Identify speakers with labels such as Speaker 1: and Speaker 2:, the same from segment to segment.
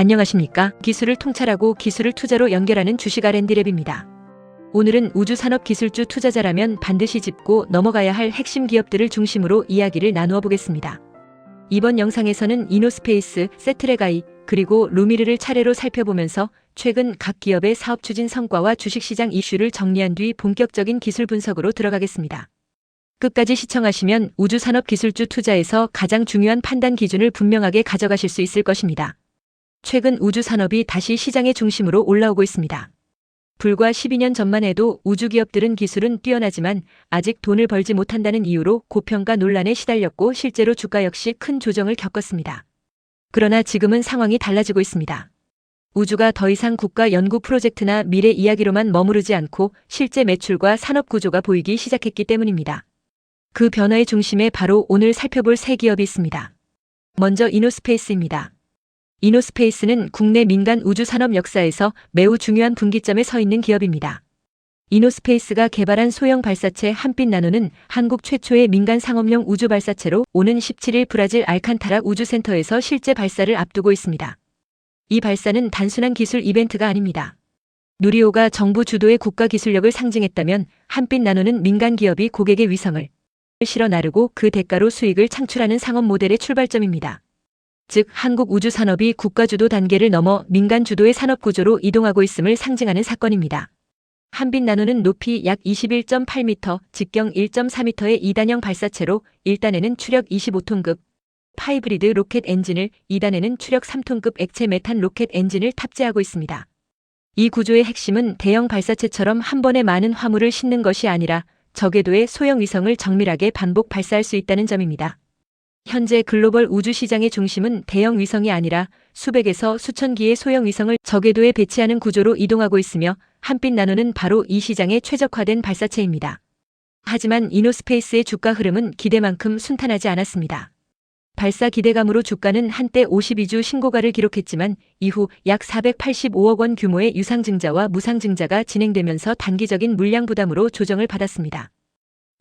Speaker 1: 안녕하십니까? 기술을 통찰하고 기술을 투자로 연결하는 주식 R&D랩입니다. 오늘은 우주산업기술주 투자자라면 반드시 짚고 넘어가야 할 핵심 기업들을 중심으로 이야기를 나누어 보겠습니다. 이번 영상에서는 이노스페이스, 세트레가이, 그리고 루미르를 차례로 살펴보면서 최근 각 기업의 사업 추진 성과와 주식시장 이슈를 정리한 뒤 본격적인 기술 분석으로 들어가겠습니다. 끝까지 시청하시면 우주산업기술주 투자에서 가장 중요한 판단 기준을 분명하게 가져가실 수 있을 것입니다. 최근 우주산업이 다시 시장의 중심으로 올라오고 있습니다. 불과 12년 전만 해도 우주기업들은 기술은 뛰어나지만 아직 돈을 벌지 못한다는 이유로 고평가 논란에 시달렸고 실제로 주가 역시 큰 조정을 겪었습니다. 그러나 지금은 상황이 달라지고 있습니다. 우주가 더 이상 국가 연구 프로젝트나 미래 이야기로만 머무르지 않고 실제 매출과 산업 구조가 보이기 시작했기 때문입니다. 그 변화의 중심에 바로 오늘 살펴볼 세 기업이 있습니다. 먼저 이노스페이스입니다. 이노스페이스는 국내 민간 우주산업 역사에서 매우 중요한 분기점에 서 있는 기업입니다. 이노스페이스가 개발한 소형 발사체 한빛나노는 한국 최초의 민간 상업용 우주 발사체로 오는 17일 브라질 알칸타라 우주센터에서 실제 발사를 앞두고 있습니다. 이 발사는 단순한 기술 이벤트가 아닙니다. 누리호가 정부 주도의 국가 기술력을 상징했다면 한빛나노는 민간 기업이 고객의 위성을 실어 나르고 그 대가로 수익을 창출하는 상업 모델의 출발점입니다. 즉 한국 우주산업이 국가주도 단계를 넘어 민간 주도의 산업 구조로 이동하고 있음을 상징하는 사건입니다. 한빛나노는 높이 약 21.8m, 직경 1.4m의 2단형 발사체로 1단에는 추력 25톤급 하이브리드 로켓 엔진을, 2단에는 추력 3톤급 액체 메탄 로켓 엔진을 탑재하고 있습니다. 이 구조의 핵심은 대형 발사체처럼 한 번에 많은 화물을 싣는 것이 아니라 저궤도의 소형 위성을 정밀하게 반복 발사할 수 있다는 점입니다. 현재 글로벌 우주 시장의 중심은 대형 위성이 아니라 수백에서 수천 기의 소형 위성을 저궤도에 배치하는 구조로 이동하고 있으며 한빛나노는 바로 이 시장에 최적화된 발사체입니다. 하지만 이노스페이스의 주가 흐름은 기대만큼 순탄하지 않았습니다. 발사 기대감으로 주가는 한때 52주 신고가를 기록했지만 이후 약 485억 원 규모의 유상증자와 무상증자가 진행되면서 단기적인 물량 부담으로 조정을 받았습니다.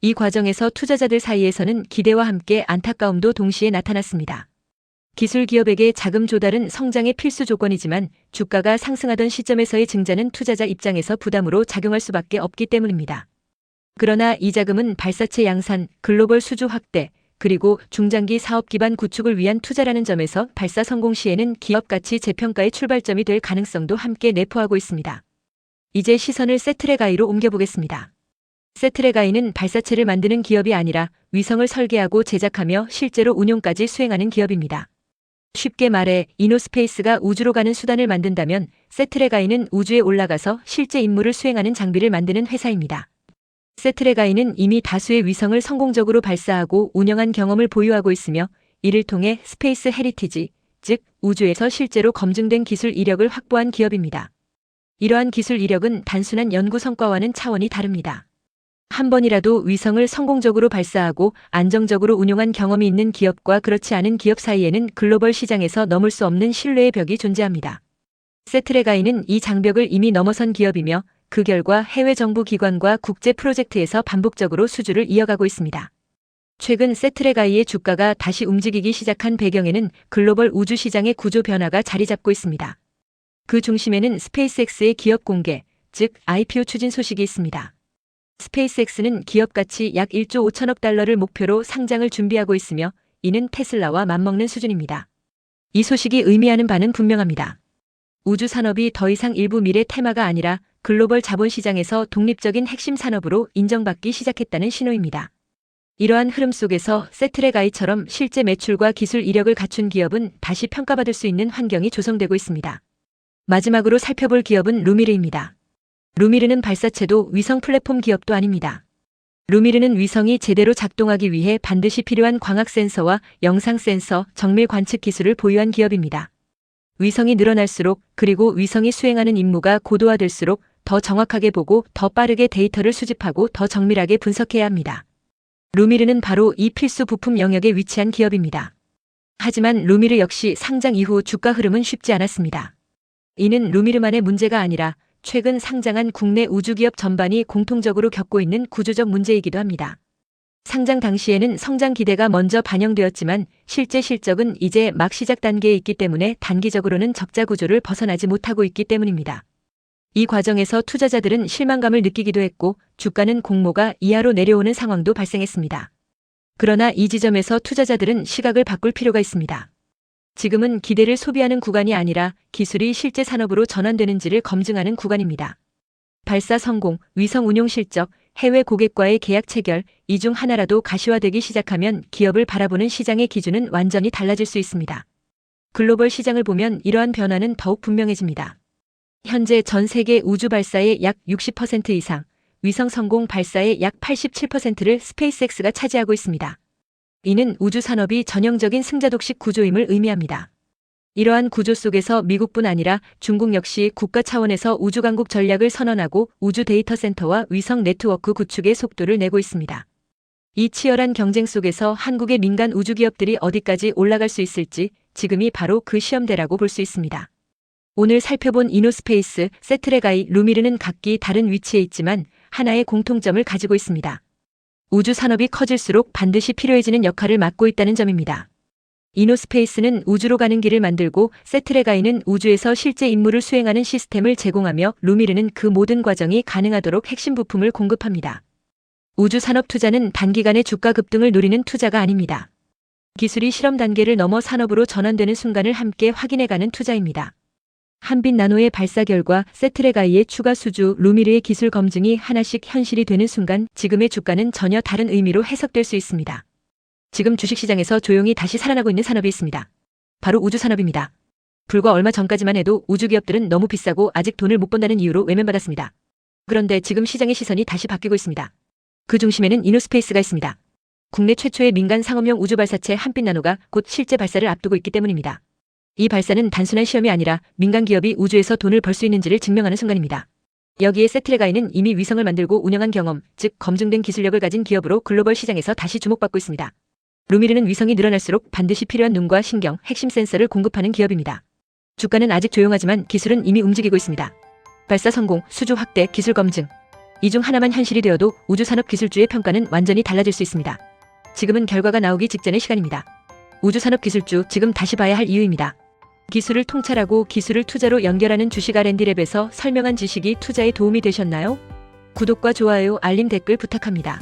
Speaker 1: 이 과정에서 투자자들 사이에서는 기대와 함께 안타까움도 동시에 나타났습니다. 기술 기업에게 자금 조달은 성장의 필수 조건이지만 주가가 상승하던 시점에서의 증자는 투자자 입장에서 부담으로 작용할 수밖에 없기 때문입니다. 그러나 이 자금은 발사체 양산, 글로벌 수주 확대, 그리고 중장기 사업 기반 구축을 위한 투자라는 점에서 발사 성공 시에는 기업 가치 재평가의 출발점이 될 가능성도 함께 내포하고 있습니다. 이제 시선을 세트레가이로 옮겨보겠습니다. 세트레가이는 발사체를 만드는 기업이 아니라 위성을 설계하고 제작하며 실제로 운용까지 수행하는 기업입니다. 쉽게 말해 이노스페이스가 우주로 가는 수단을 만든다면 세트레가이는 우주에 올라가서 실제 임무를 수행하는 장비를 만드는 회사입니다. 세트레가이는 이미 다수의 위성을 성공적으로 발사하고 운영한 경험을 보유하고 있으며 이를 통해 스페이스 헤리티지, 즉 우주에서 실제로 검증된 기술 이력을 확보한 기업입니다. 이러한 기술 이력은 단순한 연구 성과와는 차원이 다릅니다. 한 번이라도 위성을 성공적으로 발사하고 안정적으로 운용한 경험이 있는 기업과 그렇지 않은 기업 사이에는 글로벌 시장에서 넘을 수 없는 신뢰의 벽이 존재합니다. 세트레가이는 이 장벽을 이미 넘어선 기업이며 그 결과 해외 정부 기관과 국제 프로젝트에서 반복적으로 수주를 이어가고 있습니다. 최근 세트레가이의 주가가 다시 움직이기 시작한 배경에는 글로벌 우주 시장의 구조 변화가 자리 잡고 있습니다. 그 중심에는 스페이스X의 기업 공개, 즉 IPO 추진 소식이 있습니다. 스페이스X는 기업 가치 약 1조 5천억 달러를 목표로 상장을 준비하고 있으며 이는 테슬라와 맞먹는 수준입니다. 이 소식이 의미하는 바는 분명합니다. 우주 산업이 더 이상 일부 미래 테마가 아니라 글로벌 자본시장에서 독립적인 핵심 산업으로 인정받기 시작했다는 신호입니다. 이러한 흐름 속에서 세트레가이처럼 실제 매출과 기술 이력을 갖춘 기업은 다시 평가받을 수 있는 환경이 조성되고 있습니다. 마지막으로 살펴볼 기업은 루미르입니다. 루미르는 발사체도 위성 플랫폼 기업도 아닙니다. 루미르는 위성이 제대로 작동하기 위해 반드시 필요한 광학 센서와 영상 센서, 정밀 관측 기술을 보유한 기업입니다. 위성이 늘어날수록 그리고 위성이 수행하는 임무가 고도화될수록 더 정확하게 보고 더 빠르게 데이터를 수집하고 더 정밀하게 분석해야 합니다. 루미르는 바로 이 필수 부품 영역에 위치한 기업입니다. 하지만 루미르 역시 상장 이후 주가 흐름은 쉽지 않았습니다. 이는 루미르만의 문제가 아니라 최근 상장한 국내 우주기업 전반이 공통적으로 겪고 있는 구조적 문제이기도 합니다. 상장 당시에는 성장 기대가 먼저 반영되었지만 실제 실적은 이제 막 시작 단계에 있기 때문에 단기적으로는 적자 구조를 벗어나지 못하고 있기 때문입니다. 이 과정에서 투자자들은 실망감을 느끼기도 했고 주가는 공모가 이하로 내려오는 상황도 발생했습니다. 그러나 이 지점에서 투자자들은 시각을 바꿀 필요가 있습니다. 지금은 기대를 소비하는 구간이 아니라 기술이 실제 산업으로 전환되는지를 검증하는 구간입니다. 발사 성공, 위성 운용 실적, 해외 고객과의 계약 체결, 이 중 하나라도 가시화되기 시작하면 기업을 바라보는 시장의 기준은 완전히 달라질 수 있습니다. 글로벌 시장을 보면 이러한 변화는 더욱 분명해집니다. 현재 전 세계 우주 발사의 약 60% 이상, 위성 성공 발사의 약 87%를 스페이스X가 차지하고 있습니다. 이는 우주 산업이 전형적인 승자독식 구조임을 의미합니다. 이러한 구조 속에서 미국뿐 아니라 중국 역시 국가 차원에서 우주 강국 전략을 선언하고 우주 데이터 센터와 위성 네트워크 구축의 속도를 내고 있습니다. 이 치열한 경쟁 속에서 한국의 민간 우주 기업들이 어디까지 올라갈 수 있을지 지금이 바로 그 시험대라고 볼 수 있습니다. 오늘 살펴본 이노스페이스, 세트레가이, 루미르는 각기 다른 위치에 있지만 하나의 공통점을 가지고 있습니다. 우주 산업이 커질수록 반드시 필요해지는 역할을 맡고 있다는 점입니다. 이노스페이스는 우주로 가는 길을 만들고 세트레가이는 우주에서 실제 임무를 수행하는 시스템을 제공하며 루미르는 그 모든 과정이 가능하도록 핵심 부품을 공급합니다. 우주 산업 투자는 단기간의 주가 급등을 노리는 투자가 아닙니다. 기술이 실험 단계를 넘어 산업으로 전환되는 순간을 함께 확인해가는 투자입니다. 한빛나노의 발사 결과 세트레가이의 추가 수주, 루미르의 기술 검증이 하나씩 현실이 되는 순간 지금의 주가는 전혀 다른 의미로 해석될 수 있습니다. 지금 주식시장에서 조용히 다시 살아나고 있는 산업이 있습니다. 바로 우주 산업입니다. 불과 얼마 전까지만 해도 우주 기업들은 너무 비싸고 아직 돈을 못 번다는 이유로 외면받았습니다. 그런데 지금 시장의 시선이 다시 바뀌고 있습니다. 그 중심에는 이노스페이스가 있습니다. 국내 최초의 민간 상업용 우주 발사체 한빛나노가 곧 실제 발사를 앞두고 있기 때문입니다. 이 발사는 단순한 시험이 아니라 민간 기업이 우주에서 돈을 벌 수 있는지를 증명하는 순간입니다. 여기에 세트레가이는 이미 위성을 만들고 운영한 경험, 즉 검증된 기술력을 가진 기업으로 글로벌 시장에서 다시 주목받고 있습니다. 루미르는 위성이 늘어날수록 반드시 필요한 눈과 신경, 핵심 센서를 공급하는 기업입니다. 주가는 아직 조용하지만 기술은 이미 움직이고 있습니다. 발사 성공, 수주 확대, 기술 검증. 이 중 하나만 현실이 되어도 우주 산업 기술주의 평가는 완전히 달라질 수 있습니다. 지금은 결과가 나오기 직전의 시간입니다. 우주 산업 기술주 지금 다시 봐야 할 이유입니다. 기술을 통찰하고 기술을 투자로 연결하는 주식 R&D랩에서 설명한 지식이 투자에 도움이 되셨나요? 구독과 좋아요, 알림, 댓글 부탁합니다.